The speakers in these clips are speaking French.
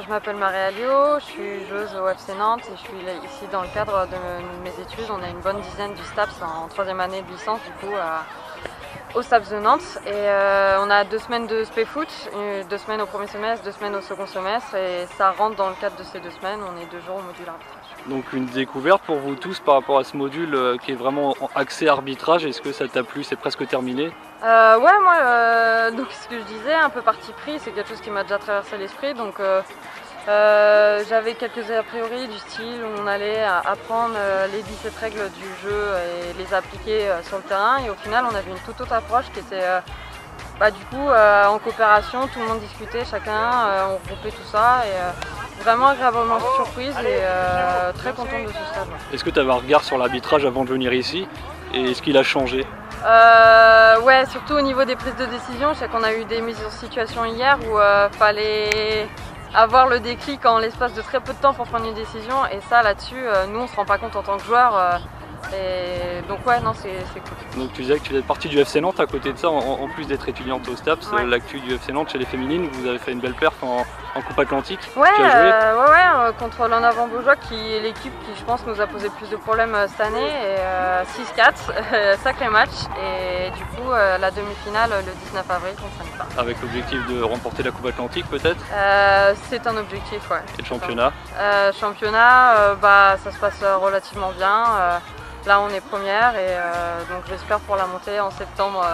je m'appelle Maria Lio, je suis joueuse au FC Nantes et je suis ici dans le cadre de mes études. On est une bonne dizaine du STAPS en 3e année de licence du coup au STAPS de Nantes. Et on a 2 semaines de spé foot, 2 semaines au premier semestre, 2 semaines au second semestre et ça rentre dans le cadre de ces 2 semaines. On est 2 jours au module arbitrage. Donc une découverte pour vous tous par rapport à ce module qui est vraiment axé arbitrage. Est-ce que ça t'a plu? C'est presque terminé? Ouais, moi, donc ce que je disais, un peu parti pris, c'est quelque chose qui m'a déjà traversé l'esprit. Donc j'avais quelques a priori du style où on allait apprendre les 17 règles du jeu et les appliquer sur le terrain. Et au final, on avait une toute autre approche qui était du coup en coopération, tout le monde discutait, chacun, on regroupait tout ça. Et vraiment agréablement surprise et très contente de ce stage. Est-ce que tu avais un regard sur l'arbitrage avant de venir ici et est-ce qu'il a changé? Ouais, surtout au niveau des prises de décision. Je sais qu'on a eu des mises en situation hier où fallait avoir le déclic en l'espace de très peu de temps pour prendre une décision. Et ça, là-dessus, nous, on se rend pas compte en tant que joueur. Et donc ouais, non, c'est cool. Donc tu disais que tu faisais partie du FC Nantes. À côté de ça, en plus d'être étudiante au STAPS, ouais. L'actu du FC Nantes chez les féminines, vous avez fait une belle perf en Coupe Atlantique. Ouais, contre l'En-Avant-Beaujois qui est l'équipe qui je pense nous a posé plus de problèmes cette année. Et 6-4, sacré match. Et du coup la demi-finale le 19 avril contre Nice. Avec l'objectif de remporter la Coupe Atlantique peut-être? C'est un objectif, ouais. Et le championnat? Championnat, ça se passe relativement bien. Là on est première et donc j'espère pour la montée en septembre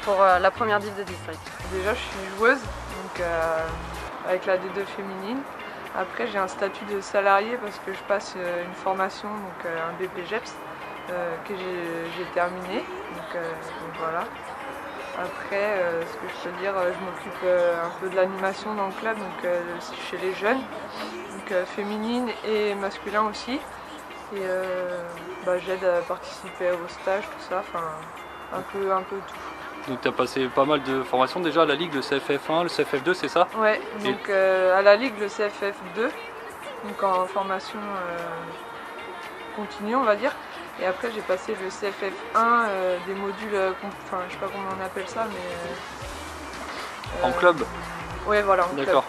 pour la première div de district. Déjà je suis joueuse donc, avec la D2 féminine. Après j'ai un statut de salarié parce que je passe une formation, donc un BPGEPS que j'ai terminé. Donc voilà. Après ce que je peux dire, je m'occupe un peu de l'animation dans le club, donc chez les jeunes, donc féminine et masculin aussi. Et j'aide à participer au stage, tout ça, enfin un peu tout. Donc tu as passé pas mal de formations déjà à la Ligue, le CFF1, le CFF2, c'est ça? Ouais, donc à la Ligue, le CFF2, donc en formation continue on va dire. Et après j'ai passé le CFF1, des modules, enfin je sais pas comment on appelle ça, mais... en club? Ouais voilà, en club. D'accord.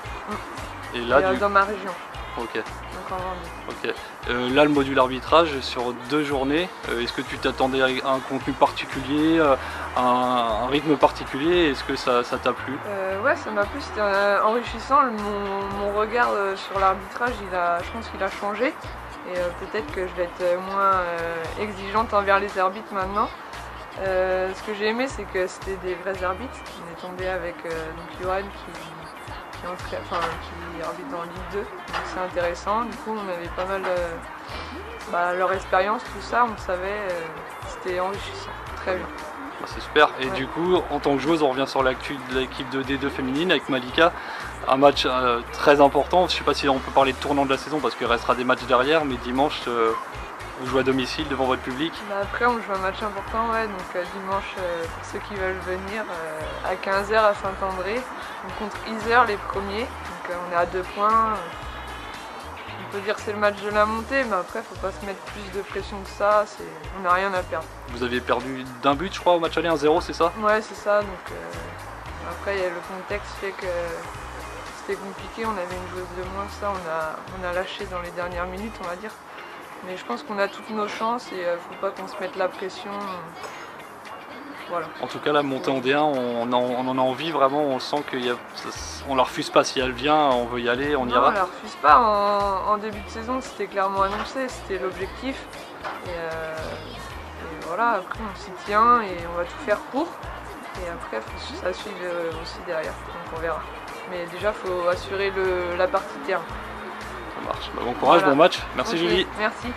Et là, dans ma région. Ok. Donc en Vendée. Ok. Là, le module arbitrage, sur 2 journées, est-ce que tu t'attendais à un contenu particulier, un rythme particulier? Est-ce que ça t'a plu? Ouais, ça m'a plu, c'était enrichissant. Mon regard sur l'arbitrage, je pense qu'il a changé. Et peut-être que je vais être moins exigeante envers les arbitres maintenant. Ce que j'ai aimé, c'est que c'était des vrais arbitres. On est tombé avec Johan qui arbitre dans Ligue 2, donc c'est intéressant. Du coup, on avait pas mal leur expérience, tout ça, on savait, c'était enrichissant, très bien. C'est super. Et du coup, en tant que joueuse, on revient sur l'actu de l'équipe de D2 féminine avec Malika. Un match très important. Je ne sais pas si on peut parler de tournant de la saison parce qu'il restera des matchs derrière, mais dimanche, vous jouez à domicile devant votre public. Après, on joue un match important, ouais, donc dimanche, pour ceux qui veulent venir, à 15 h à Saint-André, contre Iser les premiers. Donc on est à 2 points. On peut dire que c'est le match de la montée, mais après, il ne faut pas se mettre plus de pression que ça. On n'a rien à perdre. Vous avez perdu d'1 but, je crois, au match aller, 1-0, c'est ça? Ouais, c'est ça. Donc après, le contexte fait que c'était compliqué. On avait une joueuse de moins, ça, on a lâché dans les dernières minutes, on va dire. Mais je pense qu'on a toutes nos chances et faut pas qu'on se mette la pression. Voilà. En tout cas, la montée en D1, on en a envie vraiment, on sent qu'on la refuse pas. Si elle vient, on veut y aller, on ira. On la refuse pas. En début de saison, c'était clairement annoncé, c'était l'objectif. Et voilà, après on s'y tient et on va tout faire pour. Et après, il faut que ça suive aussi derrière, donc on verra. Mais déjà, il faut assurer la partie terrain. Ça marche. Bon courage, voilà. Bon match. Merci Julie. Merci.